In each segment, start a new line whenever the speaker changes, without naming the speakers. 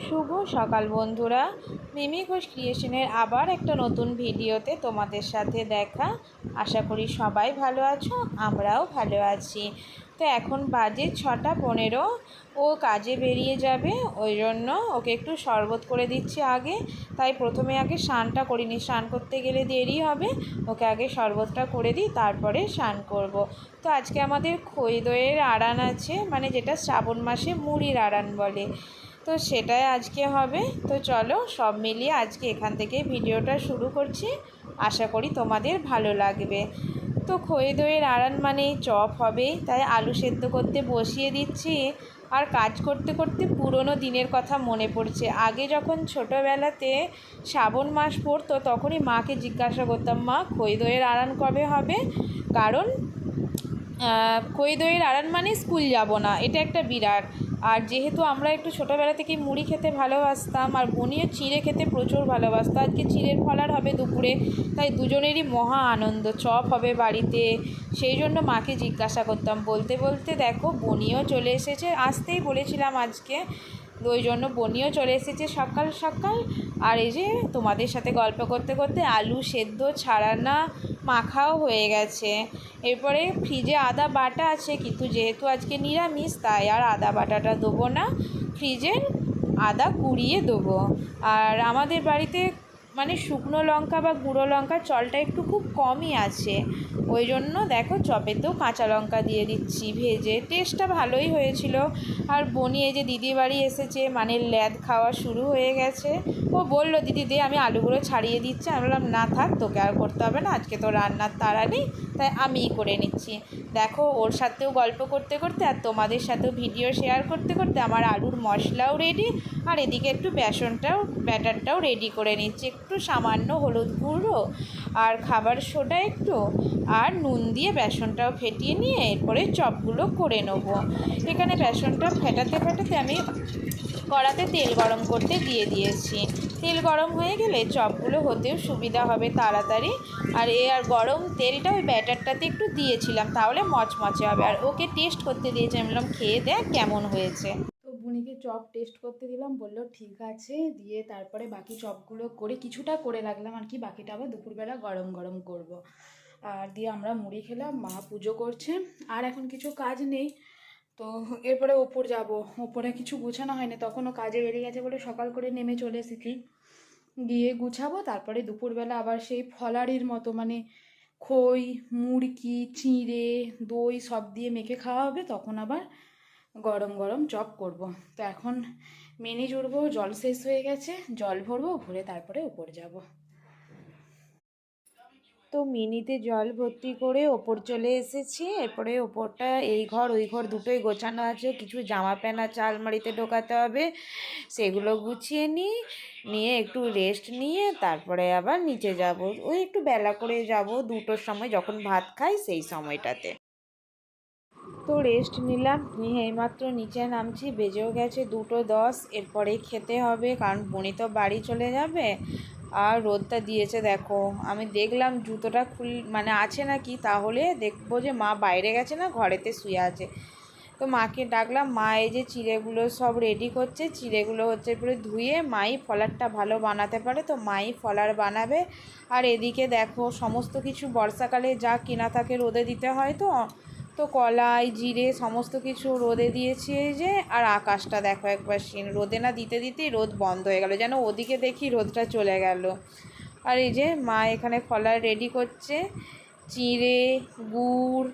শুভ সকাল বন্ধুরা, মিমি ঘোষ ক্রিয়েশনের আবার একটা নতুন ভিডিওতে তোমাদের সাথে দেখা। আশা করি সবাই ভালো আছো, আমরাও ভালো আছি। তো এখন বাজে 6:15। ও কাজে বেরিয়ে যাবে, ওই জন্য ওকে একটু শরবত করে দিচ্ছি আগে। তাই প্রথমে আগে স্নানটা করিনি, স্নান করতে গেলে দেরি হবে। ওকে আগে শরবতটা করে দিই, তারপরে স্নান করব। তো আজকে আমাদের খই দইয়ের আড়ান আছে, মানে যেটা শ্রাবণ মাসে মুড়ির আড়ান বলে, তো সেটাই আজকে হবে। তো চলো সব মিলিয়ে আজকে এখান থেকে ভিডিওটা শুরু করছি, আশা করি তোমাদের ভালো লাগবে। তো খই দইয়ের আড়ান মানেই চপ হবে, তাই আলু সেদ্ধ করতে বসিয়ে দিচ্ছি। আর কাজ করতে করতে পুরনো দিনের কথা মনে পড়ছে। আগে যখন ছোটোবেলাতে শ্রাবণ মাস পড়তো, তখনই মাকে জিজ্ঞাসা করতাম, মা খই দইয়ের আড়ান কবে হবে? কারণ খই দইয়ের আড়ান মানে স্কুল যাব না, এটা একটা বিরাট। আর যেহেতু আমরা একটু ছোটোবেলা থেকেই মুড়ি খেতে ভালোবাসতাম, আর বনিও চিঁড়ে খেতে প্রচুর ভালোবাসতো, আজকে চিঁড়ের ফলার হবে দুপুরে, তাই দুজনেরই মহা আনন্দ, চপ হবে বাড়িতে। সেই জন্য মাকে জিজ্ঞাসা করতাম, বলতে বলতে দেখো বনিও চলে এসেছে, আসতেই বলেছিলাম আজকে, ওই জন্য বনিও চলে এসেছে সকাল সকাল। আর এই যে তোমাদের সাথে গল্প করতে করতে আলু সেদ্ধ ছাড়ানা মাখাও হয়ে গেছে। এরপরে ফ্রিজে আদা বাটা আছে, কিন্তু যেহেতু আজকে নিরামিষ তাই আর আদা বাটাটা দেবো না, ফ্রিজের আদা কুড়িয়ে দেবো। আর আমাদের বাড়িতে মানে শুকনো লঙ্কা বা গুঁড়ো লঙ্কার চলটা একটু খুব কমই আছে, ওই জন্য দেখো চপেতেও কাঁচা লঙ্কা দিয়ে দিচ্ছি ভেজে, টেস্টটা ভালোই হয়েছিল। আর বনি এই যে দিদি বাড়ি এসেছে, মানে ল্যাদ খাওয়া শুরু হয়ে গেছে। ও বলল, দিদি দে আমি আলুগুলো ছাড়িয়ে দিচ্ছি। আমি বললাম না থাক, তোকে আর করতে হবে না, আজকে তো রান্নার তাড়া নেই, তাই আমিই করে নিচ্ছি। দেখো ওর সাথেও গল্প করতে করতে আর তোমাদের সাথেও ভিডিও শেয়ার করতে করতে আমার আলুর মশলাও রেডি, আর এদিকে একটু ব্যাটারটাও রেডি করে নিচ্ছি। একটু সামান্য হলুদ গুঁড়ো আর খাবার সোডা একটু আর নুন দিয়ে বেসনটাও ফেটিয়ে নিয়ে এরপরে চপগুলো করে নেব। এখানে বেসনটা ফেটাতে ফেটাতে আমি কড়াতে তেল গরম করতে দিয়ে দিয়েছি। তেল গরম হয়ে গেলে চপগুলো হতেও সুবিধা হবে তাড়াতাড়ি। আর গরম তেলটা ওই ব্যাটারটাতে একটু দিয়েছিলাম, তাহলে মচমচে হবে। আর ওকে টেস্ট করতে দিয়েছি, আমি বললাম খেয়ে দেখ কেমন হয়েছে। তো বুনিকে চপ টেস্ট করতে দিলাম, বললো ঠিক আছে, দিয়ে তারপরে বাকি চপগুলো করে কিছুটা করে রাখলাম আর কি, বাকিটা আবার দুপুরবেলা গরম গরম করব। আর দিয়ে আমরা মুড়ি খেলাম, মা পুজো করছে, আর এখন কিছু কাজ নেই। তো এরপরে ওপর যাব, ওপরে কিছু গুছানো হয়নি, তখনও কাজে বেরিয়ে গেছে বলে সকাল করে নেমে চলে এসেছি, গিয়ে গুছাবো। তারপরে দুপুরবেলা আবার সেই ফলারির মতো, মানে খই মুড়কি চিঁড়ে দই সব দিয়ে মেখে খাওয়া হবে, তখন আবার গরম গরম চপ করব। তো এখন মেনি জুড়বো, জল শেষ হয়ে গেছে, জল ভরবো, ভরে তারপরে ওপর যাব। তো মিনিতে জল ভর্তি করে ওপর চলে এসেছি। এরপরে ওপরটা এই ঘর ওই ঘর দুটোই গোছানো আছে, কিছু জামা প্যান্ট আছে আলমারিতে ঢোকাতে হবে, সেগুলো গুছিয়ে নিয়ে একটু রেস্ট নিয়ে তারপরে আবার নিচে যাব। ওই একটু বেলা করে যাব, 2টোর সময় যখন ভাত খাই সেই সময়টাতে। তো রেস্ট নিলাম, নিয়ে এইমাত্র নিচে নামছি, বেজেও গেছে 2:10। এরপরেই খেতে হবে, কারণ বনি তো বাড়ি চলে যাবে। আর রোদটা দিয়েছে দেখো, আমি দেখলাম জুতোটা মানে আছে নাকি, তাহলে দেখবো যে মা বাইরে গেছে না ঘরেতে শুয়ে আছে। তো মাকে ডাকলাম, মা এই যে চিড়েগুলো সব রেডি করছে, চিড়েগুলো হচ্ছে এরপরে ধুয়ে মাই ফলারটা ভালো বানাতে পারে, তো মাই ফলার বানাবে। আর এদিকে দেখো সমস্ত কিছু বর্ষাকালে যা কেনা থাকে রোদে দিতে হয়, তো তো কলাই জিরে সমস্ত কিছু রোদে দিয়েছি এই যে। আর আকাশটা দেখো একবার রোদে না দিতে দিতেই রোদ বন্ধ হয়ে গেল, যেন ওদিকে দেখি রোদটা চলে গেল। আর এই যে মা এখানে ফলার রেডি করছে, চিড়ে গুড়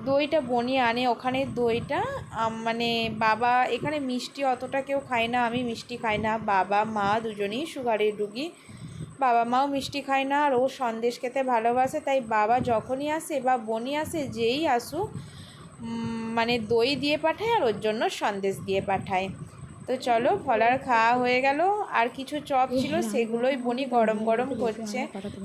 দইটা বনি আনে ওখানে, দইটা মানে বাবা এখানে মিষ্টি অতটা কেউ খায় না, আমি মিষ্টি খাই না, বাবা মা দুজনেই সুগারের রুগী, বাবা মাও মিষ্টি খায় না, আর ও সন্দেশ খেতে ভালোবাসে, তাই বাবা যখনই আসে বা বনি আসে যেই আসুক মানে দই দিয়ে পাঠায় আর ওর জন্য সন্দেশ দিয়ে পাঠায়। তো চলো ফলার খাওয়া হয়ে গেল, আর কিছু চপ ছিল সেগুলোই বনি গরম গরম করছে।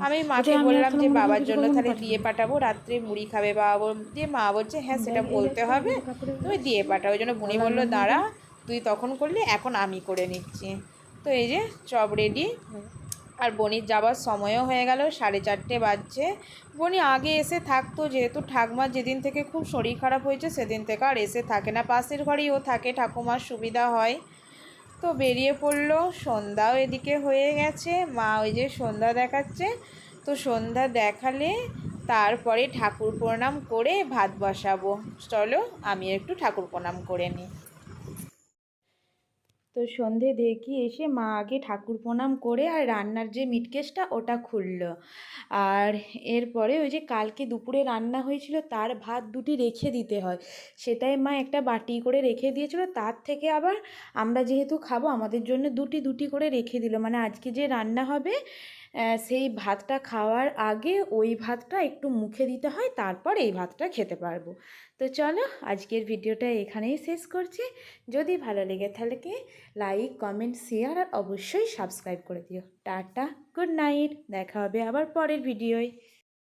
আমি মাকে বললাম যে বাবার জন্য তাহলে দিয়ে পাঠাবো, রাত্রে মুড়ি খাবে বাবা, দিয়ে মা বলছে হ্যাঁ সেটা বলতে হবে, তুমি দিয়ে পাঠাও। ওই জন্য বনি বললো দাঁড়া তুই তখন করলি, এখন আমি করে নিচ্ছি। তো এই যে চপ রেডি। আর বনির যাবার সময়ও হয়ে গেল, 4:30 বাজছে। বনি আগে এসে থাকতো, যেহেতু ঠাকুমার যেদিন থেকে খুব শরীর খারাপ হয়েছে সেদিন থেকে আর এসে থাকে না, পাশের ঘরেই ও থাকে, ঠাকুমার সুবিধা হয়। তো বেরিয়ে পড়লো। সন্ধ্যাও এদিকে হয়ে গেছে, মা ওই যে সন্ধ্যা দেখাচ্ছে। তো সন্ধ্যা দেখালে তারপরে ঠাকুর প্রণাম করে ভাত বসাবো। চলো আমি একটু ঠাকুর প্রণাম করে নিই। তো সন্ধে দেখি এসে মা আগে ঠাকুর প্রণাম করে আর রান্নার যে মিটকেসটা ওটা খুললো। আর এরপরে ওই যে কালকে দুপুরে রান্না হয়েছিল তার ভাত দুটি রেখে দিতে হয়, সেটাই মা একটা বাটি করে রেখে দিয়েছিল। তার থেকে আবার আমরা যেহেতু খাবো আমাদের জন্য দুটি দুটি করে রেখে দিল, মানে আজকে যে রান্না হবে সেই ভাতটা খাওয়ার আগে ওই ভাতটা একটু মুখে দিতে হয়, তারপর এই ভাতটা খেতে পারবো। তো চলো আজকের ভিডিওটা এখানেই শেষ করছি। যদি ভালো লেগে থাকে লাইক কমেন্ট শেয়ার আর অবশ্যই সাবস্ক্রাইব করে দিও। টাটা, গুড নাইট, দেখা হবে আবার পরের ভিডিওয়।